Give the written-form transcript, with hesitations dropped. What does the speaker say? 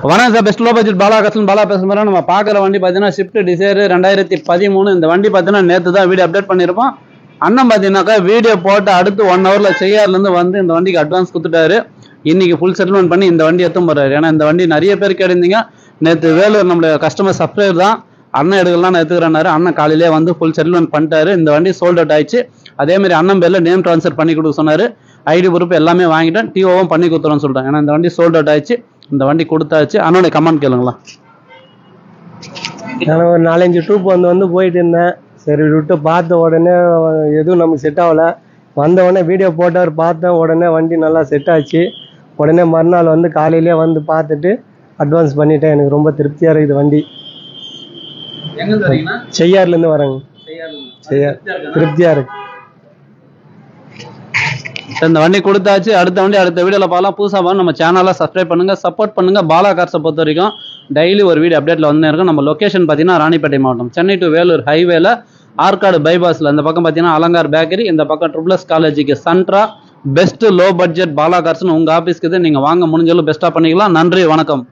வணக்கம் sir, best low budget Bala கஸ்டன் பாலா பேசுகிறோம். நம்ம பார்க்குற வண்டி பார்த்தீங்கன்னா ஸ்விஃப்ட் டிசைர் 2013. இந்த வண்டி பார்த்தீங்கன்னா நேற்று தான் வீடியோ அப்டேட் பண்ணியிருப்போம். அண்ணன் பார்த்தீங்கன்னாக்கா வீடியோ போட்டு அடுத்து 1 ஹவரில் செய்யார்லேருந்து வந்து இந்த வண்டிக்கு அட்வான்ஸ் கொடுத்துட்டாரு. இன்னைக்கு ஃபுல் செட்டில்மெண்ட் பண்ணி இந்த வண்டி எடுத்து போறாரு. ஏன்னா இந்த வண்டி நிறைய பேர் கேட்டிருந்தீங்க. நேற்று வேலூர் நம்மளுடைய கஸ்டமர் சப்ஸ்கிரைபர் தான் அண்ணன் எடுக்கலாம் நான் எடுத்துக்கிறேன்னாரு. அண்ணன் காலையிலே வந்து ஃபுல் செட்டில்மெண்ட் பண்ணிட்டாரு. இந்த வண்டி சோல்ட் அவுட் ஆயிடுச்சு. அதேமாதிரி அண்ணன் பேரில் நேம் ட்ரான்ஸ்ஃபர் பண்ணி கொடுக்க சொன்னார். ஐடி ப்ரூஃப் எல்லாமே வாங்கிட்டேன், டிஓவும் பண்ணி கொடுத்துறோன்னு சொல்லிட்டேன். ஏன்னா இந்த வண்டி சோல்ட் அவுட் ஆயிடுச்சு. இந்த வண்டி கொடுத்தாச்சு. அண்ணனுடைய கமெண்ட் கேளுங்களா. நான் ஒரு 4-5 ட்ரூப் வந்து போயிட்டு இருந்தேன். சரி விட்டு பார்த்த உடனே எதுவும் நமக்கு செட் ஆகலை. வந்த உடனே வீடியோ போட்டவர் பார்த்தேன். உடனே வண்டி நல்லா செட் ஆச்சு. உடனே மறுநாள் வந்து காலையிலே வந்து பார்த்துட்டு அட்வான்ஸ் பண்ணிட்டேன். எனக்கு ரொம்ப திருப்தியாக இருக்குது. வண்டி செய்யார்லேருந்து வரேங்க. செய்யார் திருப்தியாக இருக்கு. இந்த வண்டி கொடுத்தாச்சு. அடுத்த வண்டி அடுத்த வீடியோவில் பார்க்கலாம். புதுசாக நம்ம சேனலை சப்ஸ்கிரைப் பண்ணுங்க, சப்போர்ட் பண்ணுங்க. பாலா கார்ஸை பொறுத்த வரைக்கும் டெய்லி ஒரு வீடியோ அப்டேட்ல வந்து இருக்கும். நம்ம லொகேஷன் பார்த்தீங்கன்னா ராணிப்பேட்டை மாவட்டம், சென்னை டு வேலூர் ஹைவேல ஆற்காடு பைபாஸ்ல. இந்த பக்கம் பார்த்தீங்கன்னா அலங்கார் பேக்கரி, இந்த பக்கம் ட்ரிபிள்எஸ் காலேஜுக்கு சென்ட்ரா. பெஸ்ட் லோ பட்ஜெட் பாலா கார்ஸ்னு உங்க ஆஃபீஸ்க்கு நீங்க வாங்க முடிஞ்சாலும் பெஸ்ட்டாக பண்ணிக்கலாம். நன்றி, வணக்கம்.